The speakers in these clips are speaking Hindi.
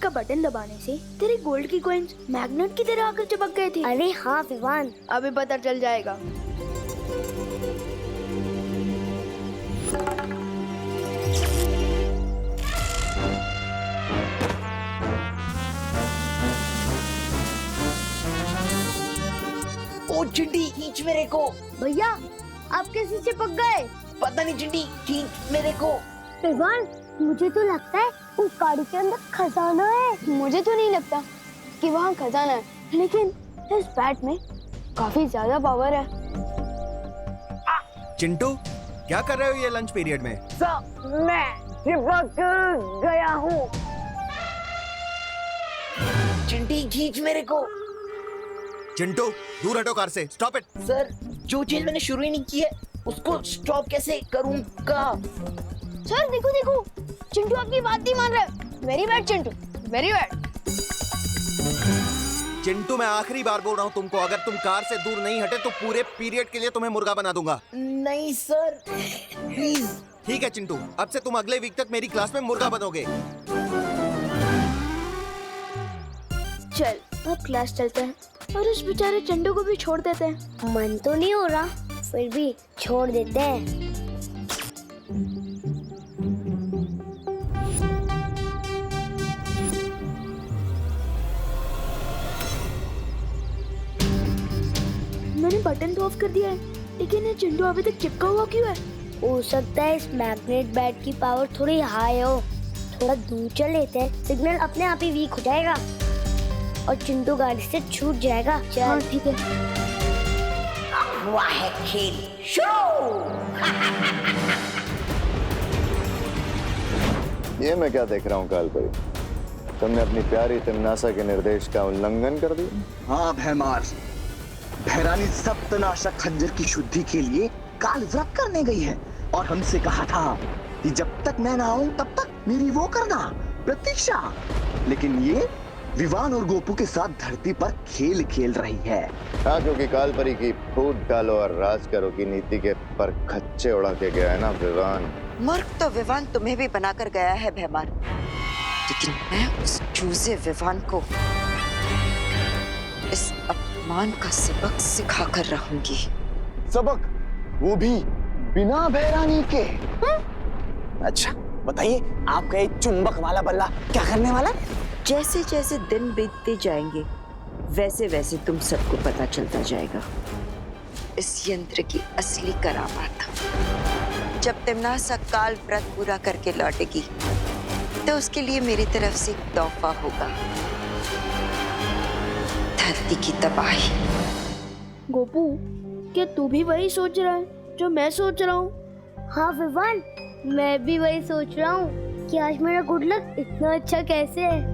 का बटन दबाने से तेरे गोल्ड की कॉइन्स मैग्नेट की तरह आकर चिपक गए थे। अरे हाँ विवान, अभी पता चल जाएगा। ओ चिंटी, खींच मेरे को। भैया आप कैसे चिपक गए? पता नहीं चिंटी, खींच मेरे को। विवान, मुझे तो लगता है उस गाड़ी के अंदर खजाना है। मुझे तो नहीं लगता कि वहाँ खजाना है, लेकिन इस बैट में काफी ज्यादा पावर है। चिंटू, क्या कर रहे हो ये लंच पीरियड में? मैं चिपक गया हूँ। चिंटी, खींच मेरे को। चिंटू, दूर हटो कार से। Stop it. सर, जो चीज मैंने शुरू ही नहीं की है उसको स्टॉप कैसे करूँगा? सर देखो देखो, चिंटू आपकी बात नहीं मान रहा है। Very bad Chintu, very bad. Chintu, मैं आखिरी बार बोल रहा हूँ तुमको, अगर तुम कार से दूर नहीं हटे तो पूरे पीरियड के लिए तुम्हें मुर्गा बना दूंगा। नहीं सर, प्लीज। ठीक है चिंटू, अब से तुम अगले वीक तक मेरी क्लास में मुर्गा बनोगे। चल अब क्लास चलते हैं और उस बेचारे चिंटू को भी छोड़ देते हैं। मन तो नहीं हो रहा, फिर भी छोड़ देते हैं। मैंने बटन तो ऑफ कर दिया है, लेकिन ये चिंटू अभी तक चिपका हुआ क्यों है? हो सकता है इस मैग्नेट बैट की पावर थोड़ी हाई हो। थोड़ा दूर चल लेते हैं, सिग्नल अपने आप ही वीक हो जाएगा और चिंटू गाड़ी से छूट जाएगा। चल। हाँ ठीक है। हुआ है खेल शुरू। ये मैं क्या देख रहा हूँ कालपरी? तुमने अपनी प्यारी तिमनासा के निर्देश का उल्लंघन कर दिया। हाँ भैमार, भैरानी सप्तनाशक खंजर की शुद्धि के लिए काल व्रत करने गई है और हमसे कहा था कि जब तक मैं ना आऊं तब तक मेरी वो करना प्रतीक्षा। लेकिन ये विवान और गोपू के साथ धरती पर खेल खेल रही है। हाँ, क्योंकि कालपरी की फूट डालो और राज करो की नीति के पर खच्चे उड़ा के गया है ना विवान। मूर्ख तो विवान तुम्हें भी बनाकर गया है भैमार, लेकिन मैं उस चूजे विवान को इस अपमान का सबक सिखा कर रहूंगी। सबक, वो भी बिना भैरानी के। अच्छा बताइए, आपका ये चुंबक वाला बल्ला क्या करने वाला? जैसे जैसे दिन बीतते जाएंगे वैसे वैसे तुम सबको पता चलता जाएगा इस यंत्र की असली करामात। जब तिमनासा काल व्रत पूरा करके लौटेगी तो उसके लिए मेरी तरफ से एक तोहफा होगा, धरती की तबाही। गोपू, क्या तू भी वही सोच रहा है जो मैं सोच रहा हूँ? हाँ विवान, मैं भी वही सोच रहा हूँ कि आज मेरा गुड लक इतना अच्छा कैसे है।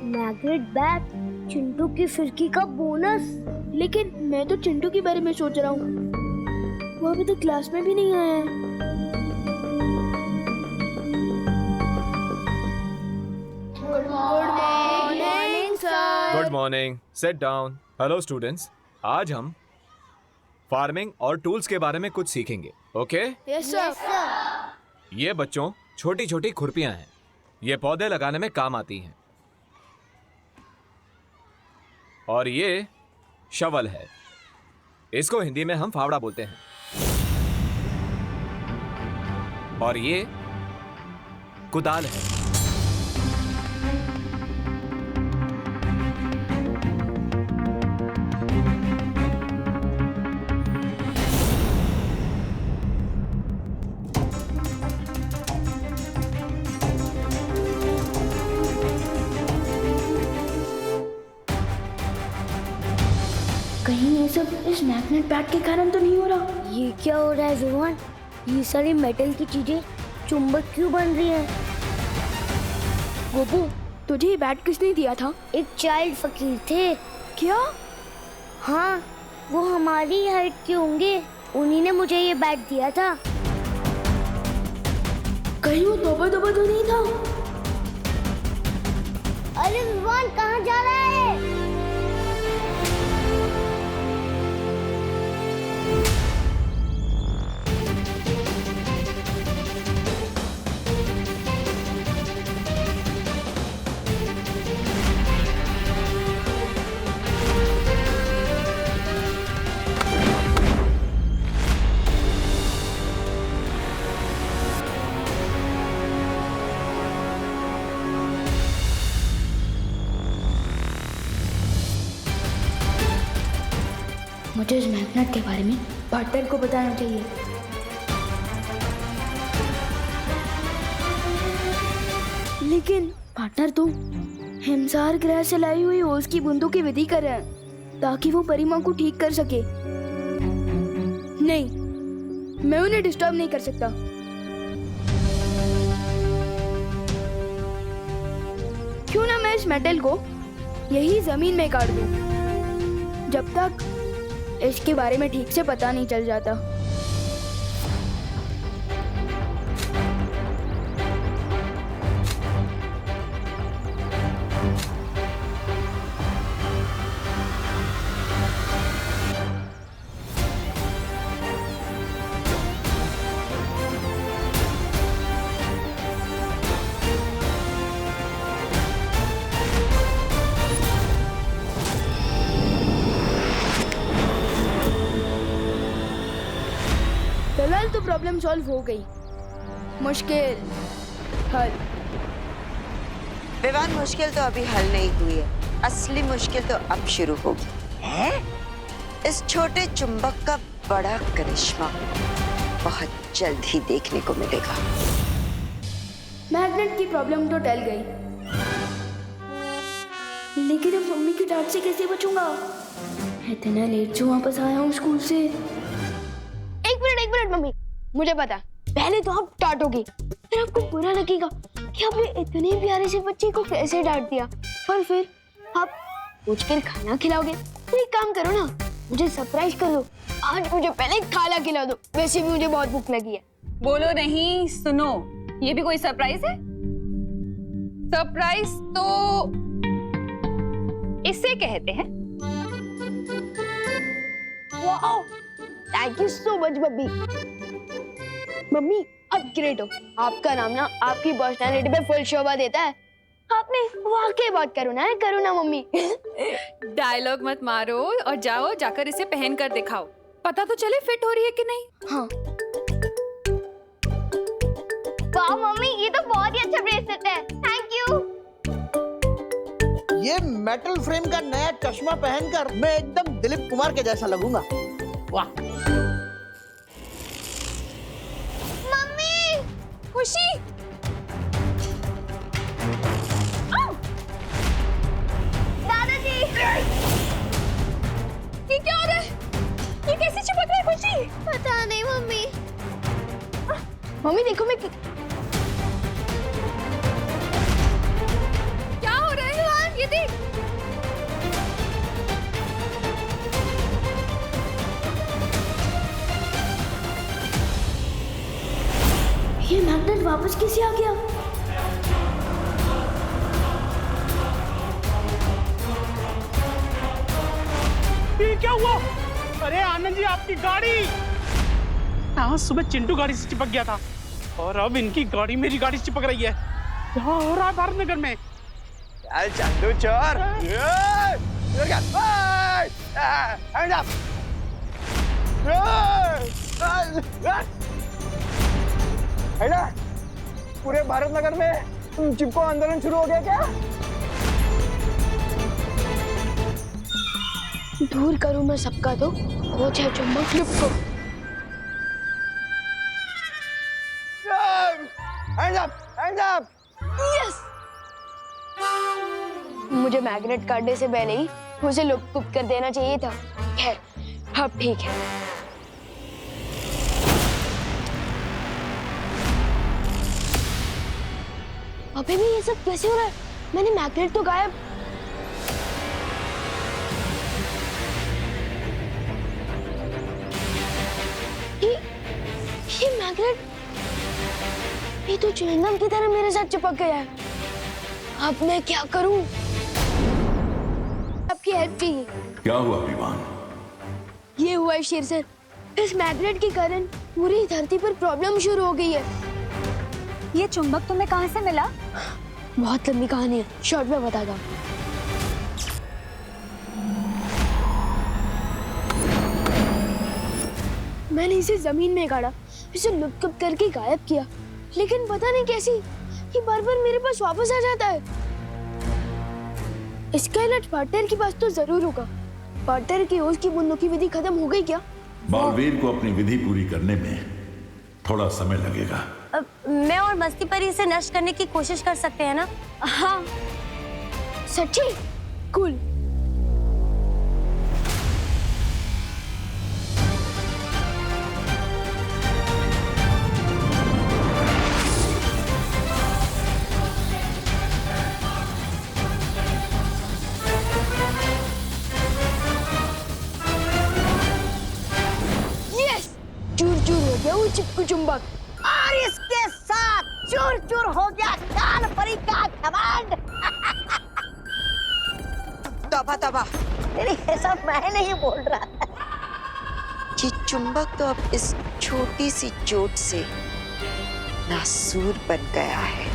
मैग्नेट बैट, चिंटू की फिरकी का बोनस। लेकिन मैं तो चिंटू के बारे में सोच रहा हूँ, वो अभी तक क्लास में भी नहीं आया है। Good morning sir. Good morning, sit down. Hello students, आज हम फार्मिंग और टूल्स के बारे में कुछ सीखेंगे। ओके? Yes sir. ये बच्चों छोटी छोटी खुरपियां हैं, ये पौधे लगाने में काम आती हैं। और ये शवल है, इसको हिंदी में हम फावड़ा बोलते हैं। और ये कुदाल है। कहीं ये सब इस मैग्नेट बैट के कारण तो नहीं हो रहा? ये क्या हो रहा है विवान? ये सारी मेटल की चीजें चुंबक क्यों बन रही हैं? गोपू, तुझे ये बैट किसने दिया था? एक चाइल्ड फकीर थे। क्या? हाँ, वो हमारी हाइट के होंगे, उन्हीं ने मुझे ये बैट दिया था। कहीं वो तोबा तोबा तो नहीं था? अरे विवान, कहाँ जा रहा है? मुझे इस मैग्नेट के बारे में पार्टनर को बताना चाहिए। लेकिन पार्टनर तो हिमसार ग्रह से लाई हुई ओस की बूंदों की विधि कर रहे हैं ताकि वो परिमा को ठीक कर सके। नहीं, मैं उन्हें डिस्टर्ब नहीं कर सकता। क्यों ना मैं इस मेटल को यही जमीन में काट दूं, जब तक इसके बारे में ठीक से पता नहीं चल जाता। फिलहाल तो प्रॉब्लम सॉल्व हो गई। मुश्किल हल। विवान, मुश्किल तो अभी हल नहीं हुई है, असली मुश्किल तो अब शुरू होगी। है? इस छोटे चुंबक का बड़ा करिश्मा बहुत जल्द ही देखने को मिलेगा। मैग्नेट की प्रॉब्लम तो टल गई, लेकिन अब मम्मी की डांट से कैसे बचूंगा? इतना लेट जो वापस आया हूँ स्कूल से। एक मिनट मम्मी, मुझे पता, पहले तो आप डांटोगी, फिर आपको बुरा लगेगा कि आपने इतने प्यारे से बच्चे को कैसे डांट दिया, और फिर आप पूछकर खाना खिलाओगे। तो एक काम करो ना, मुझे सरप्राइज कर दो। आज मुझे पहले खाना खिला दो, वैसे भी मुझे बहुत भूख लगी है। बोलो नहीं, सुनो, ये भी कोई सरप्राइज है? सरप्राइज तो इसे कहते हैं। Wow, thank you so much mummy. Mummy आप ग्रेट हो, आपका नाम ना आपकी पर्सनालिटी पे फुल शोभा देता है। आपने वाकई बात करो ना मम्मी। डायलॉग मत मारो और जाओ, जाकर इसे पहन कर दिखाओ, पता तो चले फिट हो रही है कि नहीं। हाँ। वाह मम्मी, ये तो बहुत ही अच्छा ब्रेसलेट है, थैंक यू। ये मेटल फ्रेम का नया चश्मा पहनकर मैं एकदम दिलीप कुमार के जैसा लगूंगा। वाह। मम्मी, खुशी, दादाजी, ये क्या हो रहा है? ये कैसे चिपक रहा है खुशी? पता नहीं मम्मी। मम्मी देखो मैं क्या हो रहा है? ये देख। ये मैग्नेट वापस कैसे आ गया? ये क्या हुआ? अरे आनंद जी, आपकी गाड़ी! हाँ, सुबह चिंटू गाड़ी से चिपक गया था और अब इनकी गाड़ी मेरी गाड़ी से चिपक रही है। क्या हो रहा है भारत नगर में? चल चंदू चोर! पूरे भारत नगर में चिपको आंदोलन शुरू हो गया क्या? दूर करूं मैं सबका तो वो है चुंबक फ्लिप को। Hands up! यस! मुझे मैग्नेट काटने से पहले ही उसे लुप्त कर देना चाहिए था। खैर, अब ठीक है। अबे भी ये सब कैसे हो रहा है? मैंने मैग्नेट तो गायब। ये मैग्नेट, ये तो च्युइंगम की तरह मेरे साथ चिपक गया है। अब मैं क्या करूं? आपकी हेल्प चाहिए। क्या हुआ विवान? ये हुआ है शेरसर, इस मैग्नेट के कारण पूरी धरती पर प्रॉब्लम शुरू हो गई है। ये चुंबक तुम्हें कहाँ से मिला? बहुत लंबी कहानी है, शॉर्ट में बताता हूँ। मैंने इसे जमीन में गाड़ा, इसे लुप्त करके गायब किया, लेकिन पता नहीं कैसी ये बार-बार मेरे पास वापस आ जाता है। इसका इलाज पार्टनर के पास तो जरूर होगा, वाटर की ओस की बूंदों की विधि खत्म हो गई क्या? बालवीर को अपनी विधि पूरी करने में थोड़ा समय लगेगा। मैं और मस्ती परी इसे नष्ट करने की कोशिश कर सकते हैं ना? हाँ सच्ची? कूल। यस, चूर चूर हो गया वो चिपकू चुंबक। और इसके साथ चूर चूर हो गया काल परी का घमंड। तौबा तौबा, तेरी ये सब मैं नहीं बोल रहा। ये चुंबक तो अब इस छोटी सी चोट से नासूर बन गया है।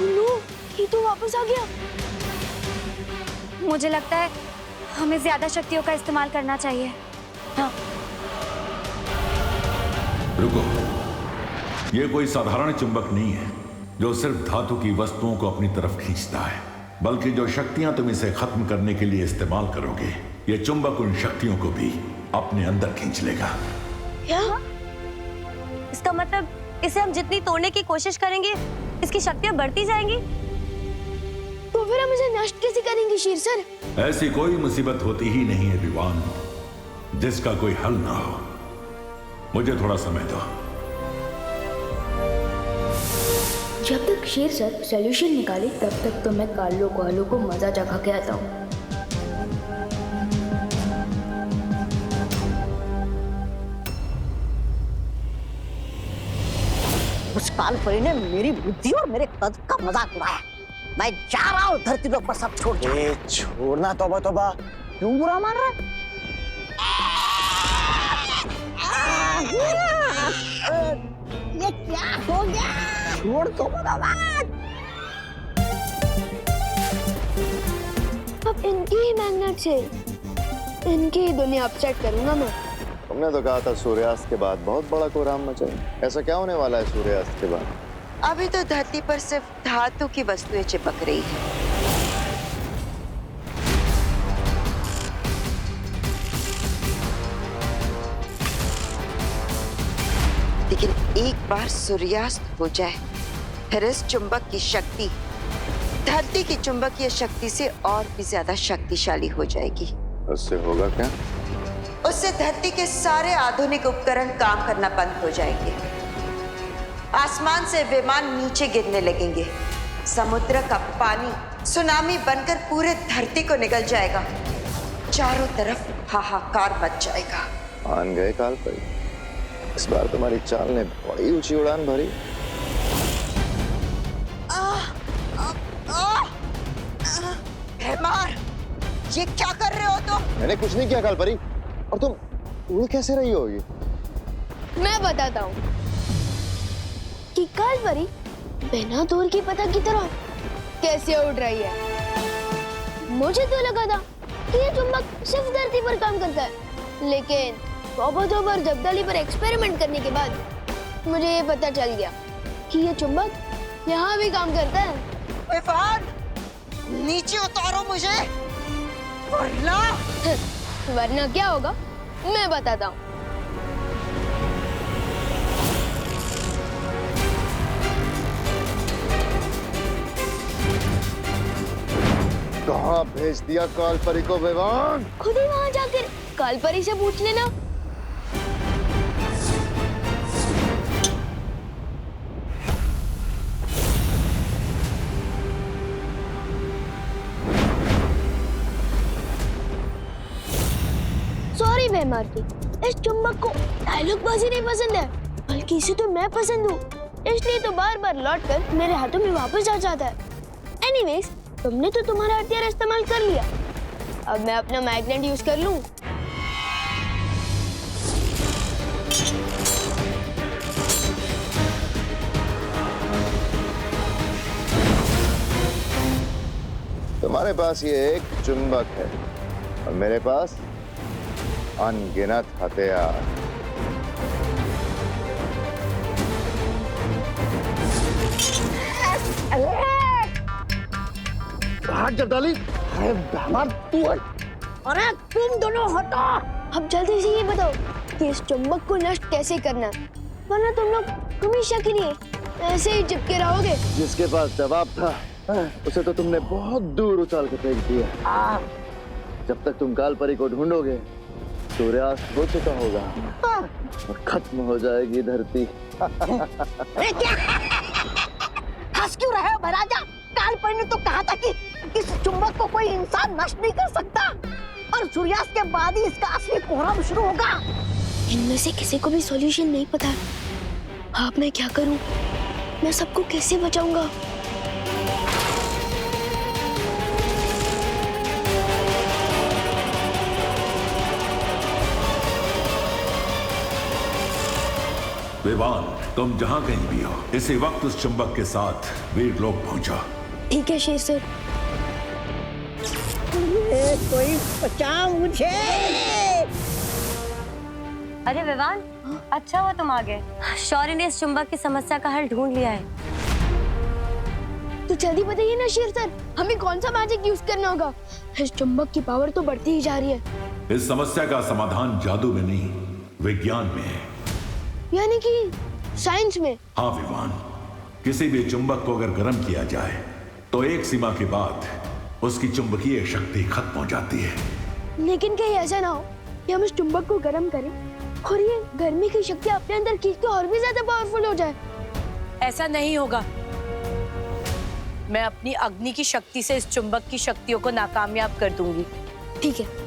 लो, ये तो वापस आ गया। मुझे लगता है हमें ज्यादा शक्तियों का इस्तेमाल करना चाहिए। हाँ। रुको, ये कोई साधारण चुंबक नहीं है जो सिर्फ धातु की वस्तुओं को अपनी तरफ खींचता है, बल्कि जो शक्तियां तुम इसे खत्म करने के लिए इस्तेमाल करोगे, ये चुंबक उन शक्तियों को भी अपने अंदर खींच लेगा। क्या? इसका मतलब इसे हम जितनी तोड़ने की कोशिश करेंगे, इसकी शक्तियां बढ़ती जाएंगी। तो फिर हम इसे नष्ट कैसे करेंगे शेर सर? ऐसी कोई मुसीबत होती ही नहीं है विवान जिसका कोई हल ना हो। मुझे थोड़ा समय दो। जब तक शेर सर सॉल्यूशन निकाले तब तक तो मैं कालो कालो को मजा चखा के आता हूँ। उस काल परी ने मेरी बुद्धि और मेरे कद का मजाक उड़ाया। मैं जा रहा हूँ धरती पर सब छोड़ के। छोड़ना तौबा तौबा, क्यों बुरा मान रहा है? ये क्या हो गया? छोड़ दो बाबा। अब इनकी ही मैग्नेट से इनकी ही दुनिया अपसेट करूंगा मैं। तुमने तो कहा था सूर्यास्त के बाद बहुत बड़ा कोहराम मचाएंगे। ऐसा क्या होने वाला है सूर्यास्त के बाद? अभी तो धरती पर सिर्फ धातु की वस्तुएं चिपक रही हैं। लेकिन एक बार सूर्यास्त हो जाए, फिर इस चुंबक की शक्ति धरती की चुंबकीय शक्ति से और भी ज्यादा शक्तिशाली हो जाएगी। उससे होगा क्या? उससे धरती के सारे आधुनिक उपकरण काम करना बंद हो जाएंगे। आसमान से विमान नीचे गिरने लगेंगे। समुद्र का पानी सुनामी बनकर पूरे धरती को निगल जाएगा। चारों तरफ हाहाकार मच जाएगा। मान गए काल परी, इस बार तुम्हारी चाल ने बड़ी ऊंची उड़ान भरी। मार, ये क्या कर रहे हो तुम? मैंने कुछ नहीं किया काल परी, और तुम उड़ कैसे रही होगी? मैं बताता हूँ कि काल परी बिना दूर की पतंग की तरह कैसे उड़ रही है। मुझे तो लगा था कि ये चुंबक सिर्फ धरती पर काम करता है, लेकिन तौबा जब्दाली पर एक्सपेरिमेंट करने के बाद मुझे ये पता चल गया कि ये चुंबक यहाँ भी काम करता है। विवान, नीचे उतारो मुझे, वरना क्या होगा मैं बताता हूँ। कहाँ भेज दिया काल परी को विवान? खुद ही वहाँ जाकर काल परी से पूछ लेना। सॉरी मैं मारती, इस चुंबक को डायलॉग बाजी नहीं पसंद है, बल्कि इसे तो मैं पसंद हूँ, इसलिए तो बार बार लौट कर मेरे हाथों में वापस आ जाता है। एनीवेज, तुमने तो तुम्हारा हथियार इस्तेमाल कर लिया, अब मैं अपना मैग्नेट यूज कर लूं। तुम्हारे पास ये एक चुंबक है और मेरे पास अनगिनत हथियार। हाथ जब डाली। अरे दामाद तू है। अरे तुम दोनों हटो। अब जल्दी से ये बताओ कि इस चुंबक को नष्ट कैसे करना, वरना तुम लोग हमेशा के लिए ऐसे ही चिपके रहोगे। जिसके पास जवाब था उसे तो तुमने बहुत दूर उछाल के फेंक दिया। जब तक तुम कालपरी को ढूंढोगे सूर्यास्त हो चुका होगा और खत्म हो जाएगी धरती। अरे क्या हंस क्यों रहे हो महाराजा? कालपरी ने तो कहा था कि इस चुंबक को कोई इंसान नष्ट नहीं कर सकता और सूर्यास्त के बाद ही इसका असली कोहराम शुरू होगा। इनमें से किसी को भी सॉल्यूशन नहीं पता। अब मैं क्या करूं? मैं सबको कैसे बचाऊंगा? विवान, तुम जहां कहीं भी हो, इसी वक्त उस चुंबक के साथ वीरलोक पहुंचा। ठीक है शेर सर। कोई बचाओ मुझे। अरे विवान, अच्छा हुआ तुम आ गए। शौर्य ने इस चुंबक की समस्या का हल ढूंढ लिया है। तो जल्दी बताइए ना शेर सर, हमें कौन सा मैजिक यूज करना होगा? इस चुंबक की पावर तो बढ़ती ही जा रही है। इस समस्या का समाधान जादू में नहीं, विज्ञान में है। यानी कि साइंस में? हाँ विवान, किसी भी चुंबक को अगर गर्म किया जाए तो एक सीमा के बाद उसकी चुंबकीय शक्ति खत्म हो जाती है। लेकिन कहीं ऐसा ना हो कि हम इस चुंबक को गर्म करें और ये गर्मी की शक्ति अपने अंदर खींच के और भी ज्यादा पावरफुल हो जाए। ऐसा नहीं होगा। मैं अपनी अग्नि की शक्ति से इस चुंबक की शक्तियों को नाकामयाब कर दूंगी। ठीक है।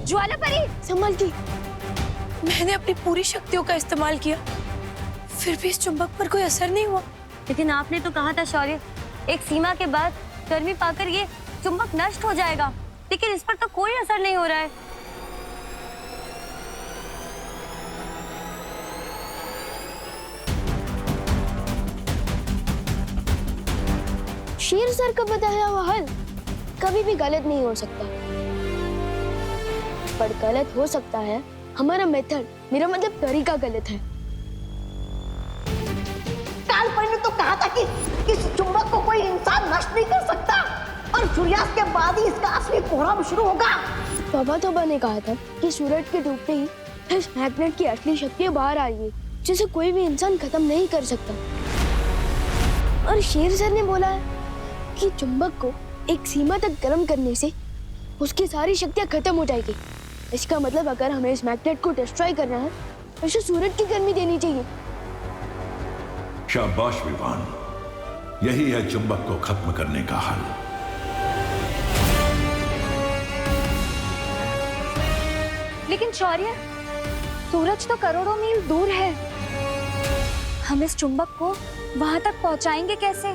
ज्वाला परी, संभल की। मैंने अपनी पूरी शक्तियों का इस्तेमाल किया, फिर भी इस चुंबक पर कोई असर नहीं हुआ। लेकिन आपने तो कहा था शौर्य, एक सीमा के बाद गर्मी पाकर ये चुंबक नष्ट हो जाएगा, लेकिन इस पर तो कोई असर नहीं हो रहा है। शेर सर का बताया हुआ हल कभी भी गलत नहीं हो सकता, पर गलत हो सकता है हमारा मेथड, मेरा मतलब तरीका गलत है। कालपरी ने तो कहा था कि इस चुंबक को कोई इंसान नष्ट नहीं कर सकता और सूर्यास्त के बाद ही इसका असली कोहराम शुरू होगा। बाबा ने कहा था कि सूरज के डूबते ही इस मैग्नेट की असली शक्ति बाहर आ रही है, जिसे कोई भी इंसान खत्म नहीं कर सकता। और शेर सर ने बोला है कि चुंबक को एक सीमा तक गर्म करने से उसकी सारी शक्तियां खत्म हो जाएगी। इसका मतलब अगर हमें इस मैग्नेट को डिस्ट्रॉय करना है तो इसे सूरज की गर्मी देनी चाहिए। शाबाश विवान, यही है चुंबक को खत्म करने का हल। लेकिन शौर्य, सूरज तो करोड़ों मील दूर है, हम इस चुंबक को वहां तक पहुंचाएंगे कैसे?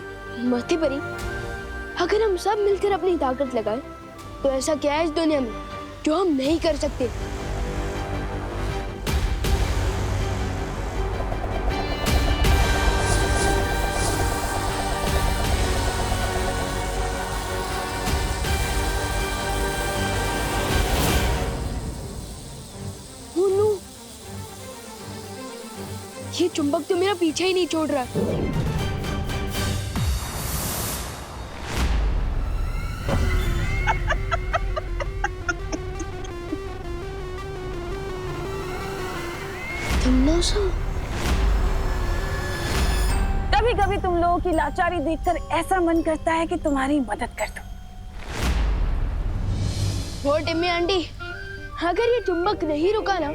मती परी, अगर हम सब मिलकर अपनी ताकत लगाए तो ऐसा क्या है इस दुनिया में जो हम नहीं कर सकते? ये चुंबक तो मेरा पीछे ही नहीं छोड़ रहा। कभी कभी तुम लोगों की लाचारी देखकर ऐसा मन करता है कि तुम्हारी मदद कर दूं। वो टिम्मी आंटी, अगर ये चुंबक नहीं रुका ना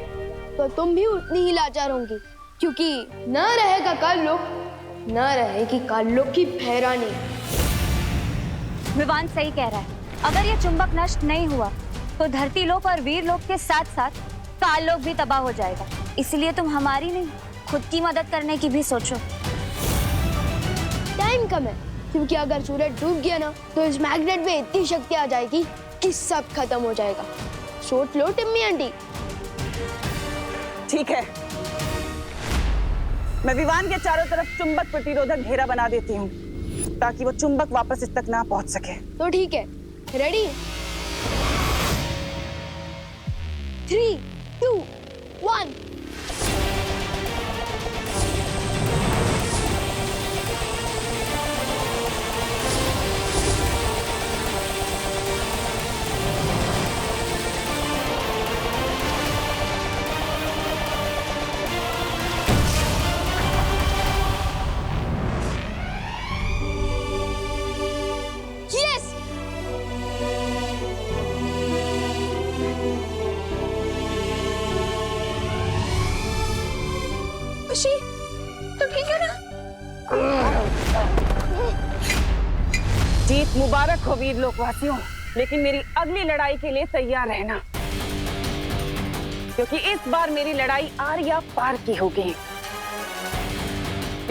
तो तुम भी उतनी ही लाचार होंगी, क्योंकि न रहेगा काल्लोक, न रहेगी काल्लोक की भैरानी। विवान सही कह रहा है, अगर ये चुंबक नष्ट नहीं हुआ तो धरती लोक और वीर लोक के साथ साथ काल लोक भी तबाह हो जाएगा। इसलिए तुम हमारी नहीं, खुद की मदद करने की भी सोचो। टाइम कम है, क्योंकि अगर सूरज डूब गया ना तो इस मैग्नेट में इतनी शक्ति आ जाएगी कि सब खत्म हो जाएगा। सोच लो टिम्मी आंटी। ठीक है, मैं विवान के चारों तरफ चुंबक प्रतिरोधक घेरा बना देती हूँ ताकि वो चुंबक वापस इस तक ना पहुंच सके। तो ठीक है, रेडी? 3, 2, 1. Yes! खुशी, तो ठीक है ना? जीत मुबारक हो वीर लोकवासियों, लेकिन मेरी अगली लड़ाई के लिए तैयार रहना, क्योंकि इस बार मेरी लड़ाई आर या पार की होगी।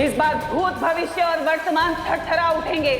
इस बार भूत, भविष्य और वर्तमान थरथरा उठेंगे।